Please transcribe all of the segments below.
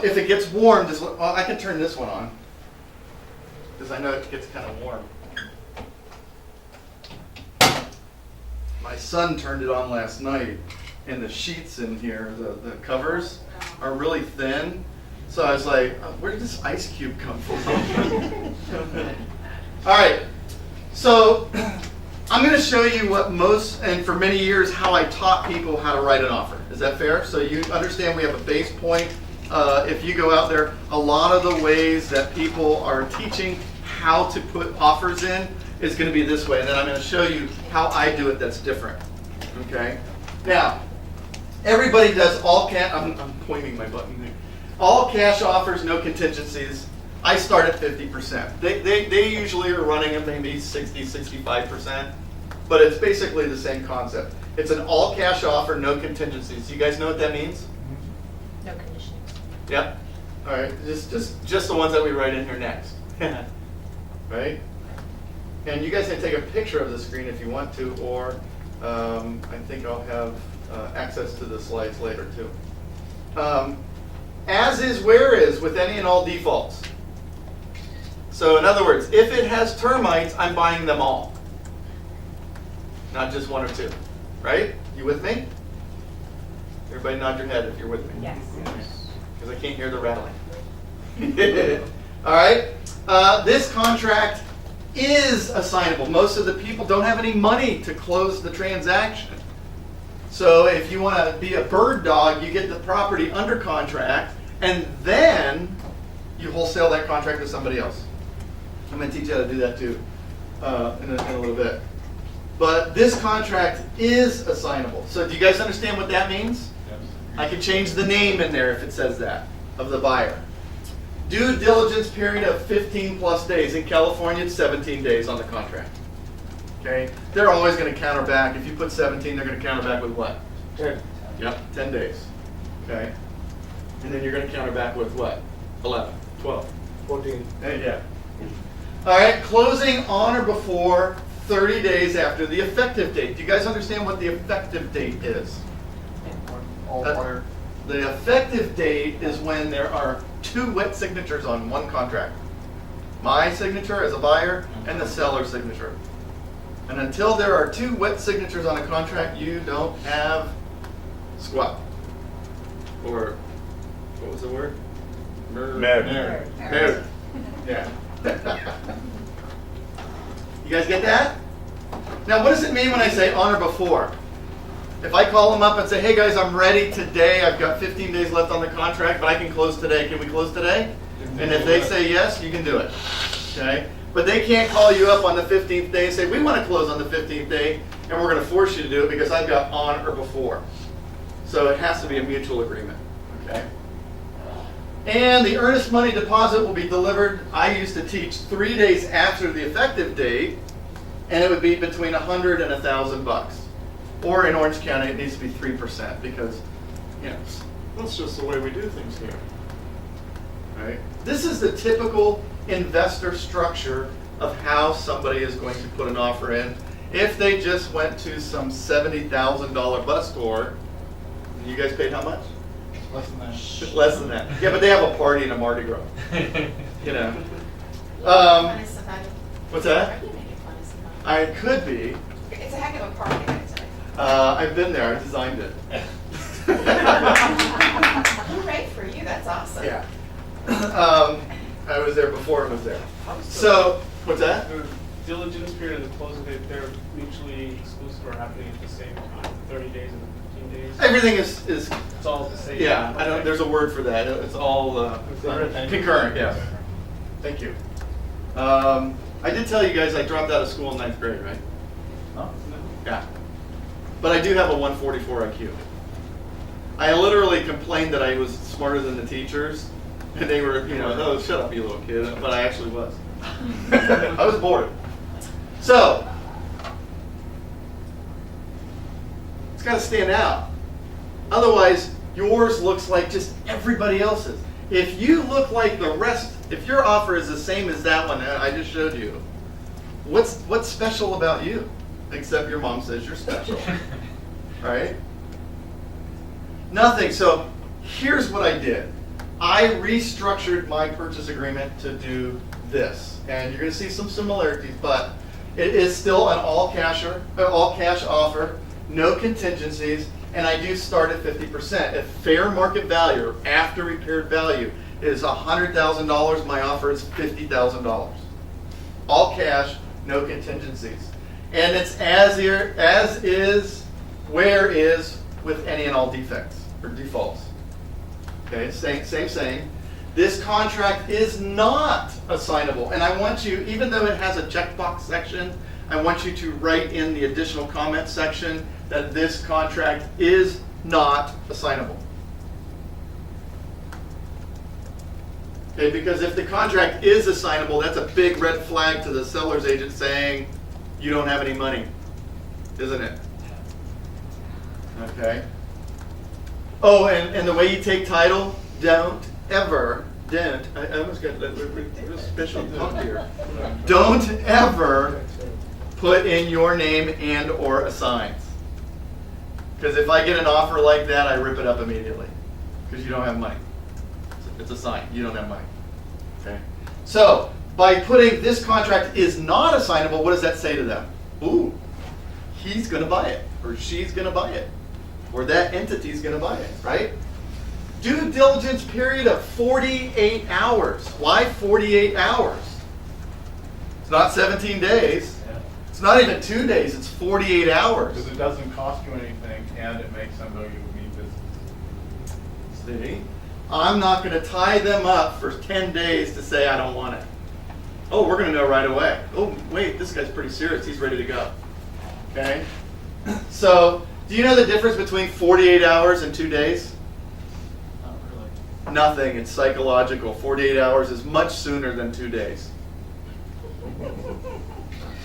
if it gets warm, well, I can turn this one on because I know it gets kind of warm. My son turned it on last night, and the sheets in here, the covers, are really thin. So I was like, where did this ice cube come from? All right, so I'm going to show you what and for many years, how I taught people how to write an offer. Is that fair? So you understand we have a base point. If you go out there, a lot of the ways that people are teaching how to put offers in is going to be this way. And then I'm going to show you how I do it that's different. Okay? Now, everybody does all cash. I'm pointing my button there. All cash offers, no contingencies. I start at 50%. They usually are running at maybe 60, 65%. But it's basically the same concept. It's an all cash offer, no contingencies. You guys know what that means? No conditions. Yep. All right. Just the ones that we write in here next. Right? And you guys can take a picture of the screen if you want to, or I think I'll have access to the slides later too. As is, where is, with any and all defaults. So in other words, if it has termites, I'm buying them all. Not just one or two. Right? You with me? Everybody nod your head if you're with me. Yes. Because I can't hear the rattling. All right? This contract is assignable. Most of the people don't have any money to close the transaction. So if you want to be a bird dog, you get the property under contract, and then you wholesale that contract to somebody else. I'm going to teach you how to do that too in a little bit. But this contract is assignable. So do you guys understand what that means? Yes. I can change the name in there if it says that, of the buyer. Due diligence period of 15 plus days. In California, it's 17 days on the contract. Okay? They're always going to counter back. If you put 17, they're going to counter back with what? 10. Yep, 10 days. Okay? And then you're going to counter back with what? 11, 12. 14. Yeah. All right, closing on or before 30 days after the effective date. Do you guys understand what the effective date is? All prior. The effective date is when there are 2 wet signatures on one contract. My signature as a buyer and the seller's signature. And until there are 2 wet signatures on a contract, you don't have squat. Or, what was the word? Married. Married. Yeah. You guys get that? Now, what does it mean when I say on or before? If I call them up and say, hey guys, I'm ready today, I've got 15 days left on the contract, but I can close today. Can we close today? And if they say yes, you can do it. Okay? But they can't call you up on the 15th day and say, we want to close on the 15th day, and we're going to force you to do it because I've got on or before. So it has to be a mutual agreement. Okay? And the earnest money deposit will be delivered, I used to teach, 3 days after the effective date, and it would be between $100 and $1,000. Or in Orange County, it needs to be 3% because, you know, That's just the way we do things here. right? This is the typical investor structure of how somebody is going to put an offer in. If they just went to some $70,000 bus tour, you guys paid how much? Less than that. Less than that. Yeah, but they have a party in a Mardi Gras. You know. What's that? I could be. It's a heck of a party, I gotta tell you. I've been there. I designed it. Hooray for you, that's awesome. Yeah. I was there before it was there. So, what's that? The diligence period and the closing date, they're mutually exclusive or happening at the same time, 30 days and 15 days? Everything is It's all the same? yeah, I don't, there's a word for that. It's all concurrent, yeah. Thank you. I did tell you guys I dropped out of school in 9th grade, right? No? Yeah. But I do have a 144 IQ. I literally complained that I was smarter than the teachers, and they were, you know, oh, shut up, you little kid. But I actually was. I was bored. So, it's got to stand out. Otherwise, yours looks like just everybody else's. If you look like the rest, if your offer is the same as that one that I just showed you, what's special about you? Except your mom says you're special. Right? Nothing. So here's what I did. I restructured my purchase agreement to do this. And you're going to see some similarities, but it is still an all cash offer, no contingencies, and I do start at 50%. If fair market value, after repaired value, is $100,000, my offer is $50,000. All cash, no contingencies. And it's as is, where is, with any and all defects or defaults. Okay, same. This contract is not assignable. And I want you, even though it has a checkbox section, I want you to write in the additional comment section that this contract is not assignable. Okay, because if the contract is assignable, that's a big red flag to the seller's agent saying you don't have any money, isn't it? Okay. Oh, and the way you take title, I almost got a special talk here. Don't ever put in your name and or assigns. Because if I get an offer like that, I rip it up immediately. Because you don't have money. It's a sign. You don't have money. Okay. So, by putting this contract is not assignable, what does that say to them? Ooh, he's going to buy it. Or she's going to buy it. Or that entity's going to buy it, right? Due diligence period of 48 hours. Why 48 hours? It's not 17 days. It's not even 2 days. It's 48 hours. Because it doesn't cost you anything, and it makes them know you mean business. See? I'm not going to tie them up for 10 days to say I don't want it. Oh, we're going to know right away. Oh, wait, this guy's pretty serious. He's ready to go. Okay? So, do you know the difference between 48 hours and 2 days? Not really. Nothing. It's psychological. 48 hours is much sooner than 2 days.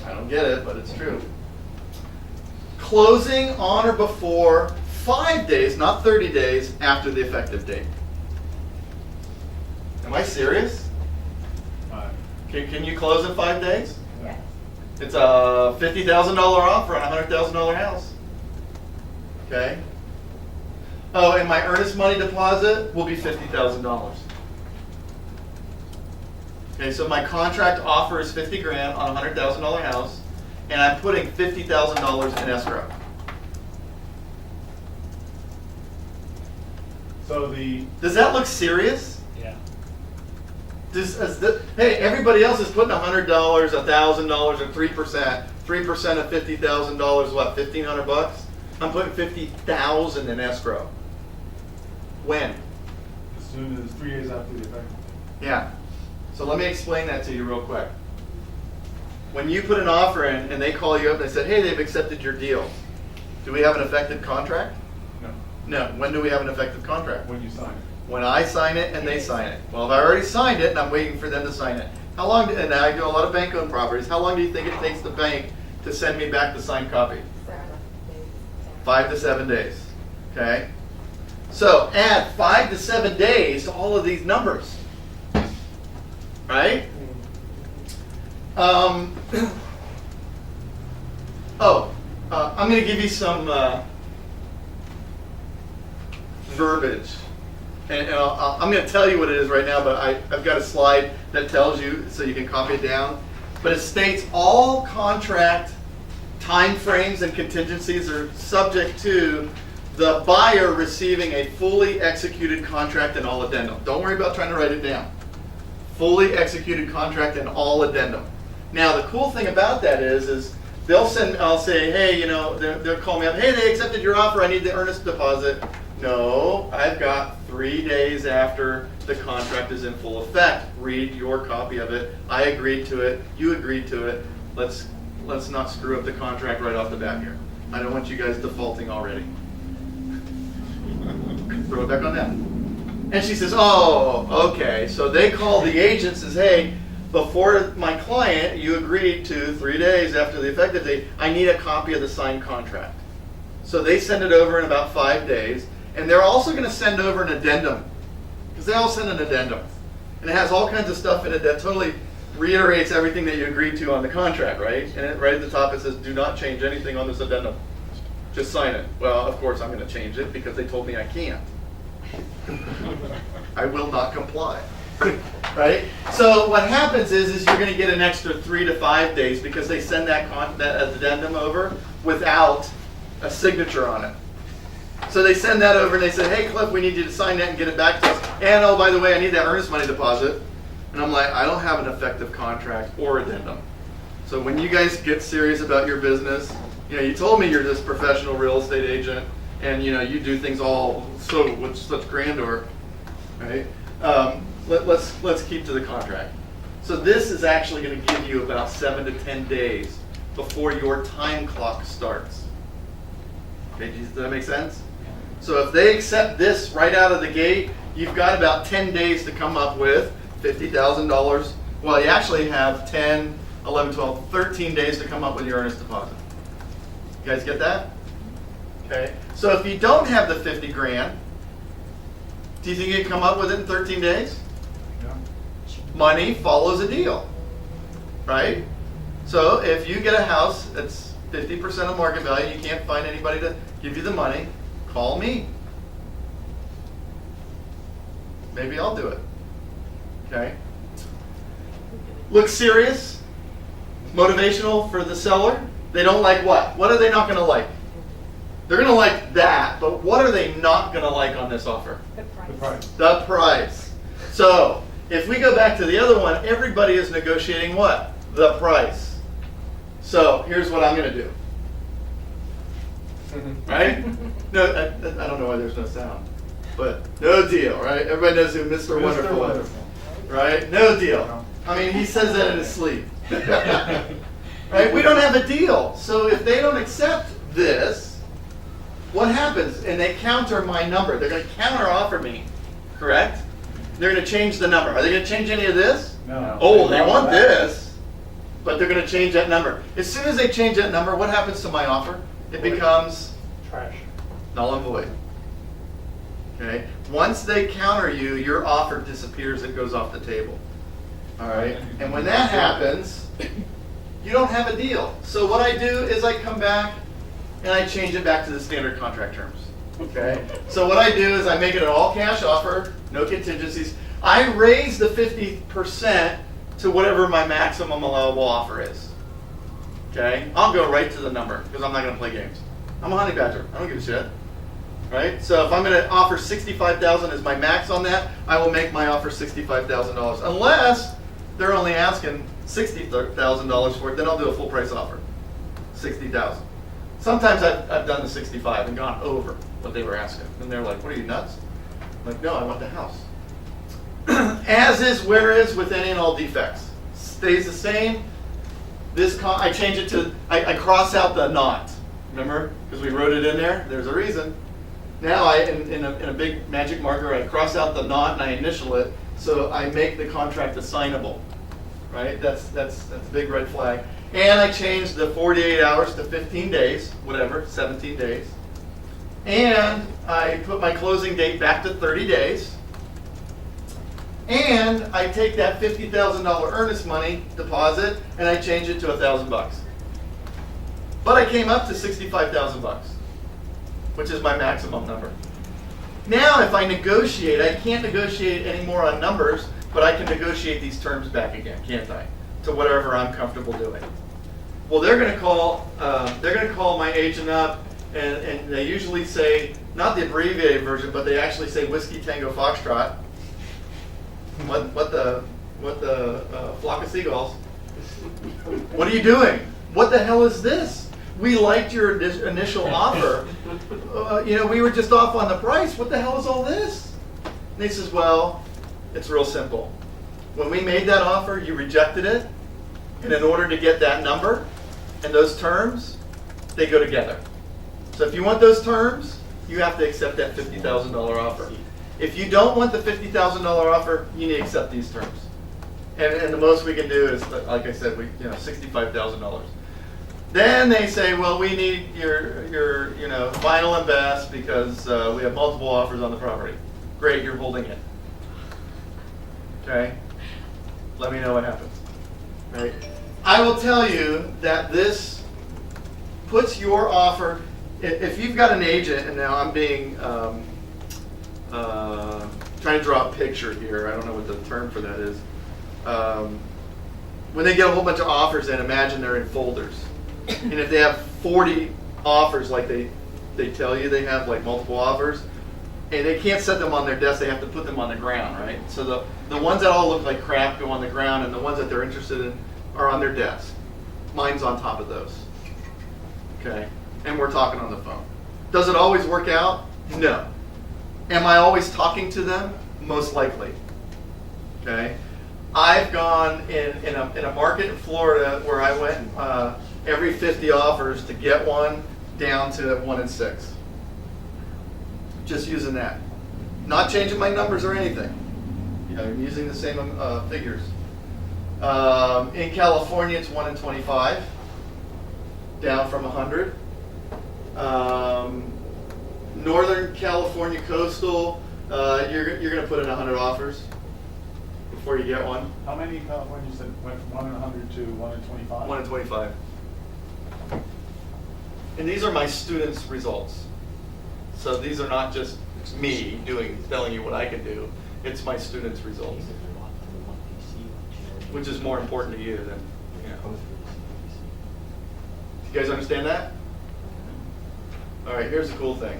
I don't get it, but it's true. Closing on or before 5 days, not 30 days, after the effective date. Am I serious? Can you close in 5 days? Yes. It's a $50,000 offer on a $100,000 house. Okay? Oh, and my earnest money deposit will be $50,000. Okay, so my contract offer is $50,000 on a $100,000 house, and I'm putting $50,000 in escrow. So Does that look serious? Yeah. Hey, everybody else is putting $100, $1,000, and 3%. 3% of $50,000, what? $1,500? I'm putting $50,000 in escrow. When? as soon as 3 days after the effective date. Yeah. So let me explain that to you real quick. When you put an offer in and they call you up and they said, hey, they've accepted your deal, do we have an effective contract? No, No. When do we have an effective contract? when you sign it. When I sign it and they sign it. Well, if I already signed it and I'm waiting for them to sign it, how long, and I do a lot of bank-owned properties, how long do you think it takes the bank to send me back the signed copy? 5 to 7 days. Okay? So add 5 to 7 days to all of these numbers. Right? I'm going to give you some verbiage. And I'm going to tell you what it is right now, but I've got a slide that tells you so you can copy it down. But it states all contract time frames and contingencies are subject to the buyer receiving a fully executed contract and all addendum. Don't worry about trying to write it down. Fully executed contract and all addendum. Now the cool thing about that is I'll say, hey, they'll call me up, hey, they accepted your offer, I need the earnest deposit. No, I've got 3 days after the contract is in full effect. Read your copy of it. I agreed to it. You agreed to it. Let's not screw up the contract right off the bat here. I don't want you guys defaulting already. Throw it back on them. And she says, oh, okay. So they call the agent and says, hey, before my client, you agreed to 3 days after the effective date, I need a copy of the signed contract. So they send it over in about 5 days. And they're also going to send over an addendum. Because they all send an addendum. And it has all kinds of stuff in it that totally reiterates everything that you agreed to on the contract, right? And right at the top it says, do not change anything on this addendum. Just sign it. Well, of course I'm going to change it because they told me I can't. I will not comply. Right? So what happens is you're going to get an extra 3 to 5 days because they send that addendum over without a signature on it. So they send that over and they say, hey, Cliff, we need you to sign that and get it back to us. And oh, by the way, I need that earnest money deposit. And I'm like, I don't have an effective contract or addendum. So when you guys get serious about your business, you told me you're this professional real estate agent and you do things all so with such grandeur, right? Let's keep to the contract. So this is actually going to give you about 7 to 10 days before your time clock starts. Okay, does that make sense? So if they accept this right out of the gate, you've got about 10 days to come up with $50,000. Well, you actually have 10, 11, 12, 13 days to come up with your earnest deposit. You guys get that? Okay. So if you don't have the 50 grand, do you think you can come up with it in 13 days? Yeah. Money follows a deal, right? So if you get a house that's 50% of market value, you can't find anybody to give you the money, call me. Maybe I'll do it. Okay? Looks serious, motivational for the seller. They don't like what? What are they not going to like? They're going to like that, but what are they not going to like on this offer? The price. The price. The price. So if we go back to the other one, everybody is negotiating what? The price. So here's what I'm going to do. Right? No, I don't know why there's no sound. But no deal, right? Everybody knows who Mr. Wonderful is. Right? No deal. I mean, he says that in his sleep. Right? We don't have a deal. So if they don't accept this, what happens? And they counter my number. They're going to counter offer me, correct? They're going to change the number. Are they going to change any of this? No. Oh, they want this, but they're going to change that number. As soon as they change that number, what happens to my offer? It becomes Trash. null and void. Okay? Once they counter you, your offer disappears. It goes off the table. All right? And when that happens, you don't have a deal. So what I do is I come back and I change it back to the standard contract terms. Okay? So what I do is I make it an all-cash offer, no contingencies. I raise the 50% to whatever my maximum allowable offer is. Okay? I'll go right to the number because I'm not going to play games. I'm a honey badger. I don't give a shit. Right? So if I'm going to offer $65,000 as my max on that, I will make my offer $65,000. Unless they're only asking $60,000 for it, then I'll do a full price offer. $60,000. Sometimes I've done the 65 and gone over what they were asking. And they're like, what are you, nuts? I'm like, no, I want the house. As is, where is, with any and all defects. Stays the same. I change it to, I cross out the not. Remember? Because we wrote it in there. There's a reason. Now, in a big magic marker, I cross out the not and I initial it, so I make the contract assignable. Right? That's a big red flag. And I change the 48 hours to 15 days, whatever, 17 days. And I put my closing date back to 30 days. And I take that $50,000 earnest money deposit and I change it to $1,000. But I came up to $65,000, which is my maximum number. Now, if I negotiate, I can't negotiate anymore on numbers, but I can negotiate these terms back again, can't I? To whatever I'm comfortable doing. Well, they're going to call my agent up, and they usually say, not the abbreviated version, but they actually say Whiskey Tango Foxtrot. What the flock of seagulls? What are you doing? What the hell is this? We liked your initial offer. We were just off on the price. What the hell is all this? And he says, well, it's real simple. When we made that offer, you rejected it. And in order to get that number and those terms, they go together. So if you want those terms, you have to accept that $50,000 offer. If you don't want the $50,000 offer, you need to accept these terms. And the most we can do is, like I said, $65,000. Then they say, well, we need your final and best because we have multiple offers on the property. Great, you're holding it. Okay? Let me know what happens. Right? I will tell you that this puts your offer, if you've got an agent, and now I'm being trying to draw a picture here. I don't know what the term for that is. When they get a whole bunch of offers in, imagine they're in folders. And if they have 40 offers, like they tell you they have like multiple offers, and they can't set them on their desk, they have to put them on the ground, right? So the ones that all look like crap go on the ground, and the ones that they're interested in are on their desk. Mine's on top of those. Okay? And we're talking on the phone. Does it always work out? No. Am I always talking to them? Most likely. Okay? I've gone in a market in Florida where I went every 50 offers to get one down to 1 in 6. Just using that. Not changing my numbers or anything. You know, I'm using the same figures. In California, it's 1 in 25, down from 100. Northern California coastal, you're going to put in 100 offers before you get one. How many in California you said went from 1 in 100 to 1 in 25? 1 in 25. And these are my students' results. So these are not just me telling you what I can do. It's my students' results, which is more important to you than, you know. You guys understand that? All right, here's the cool thing.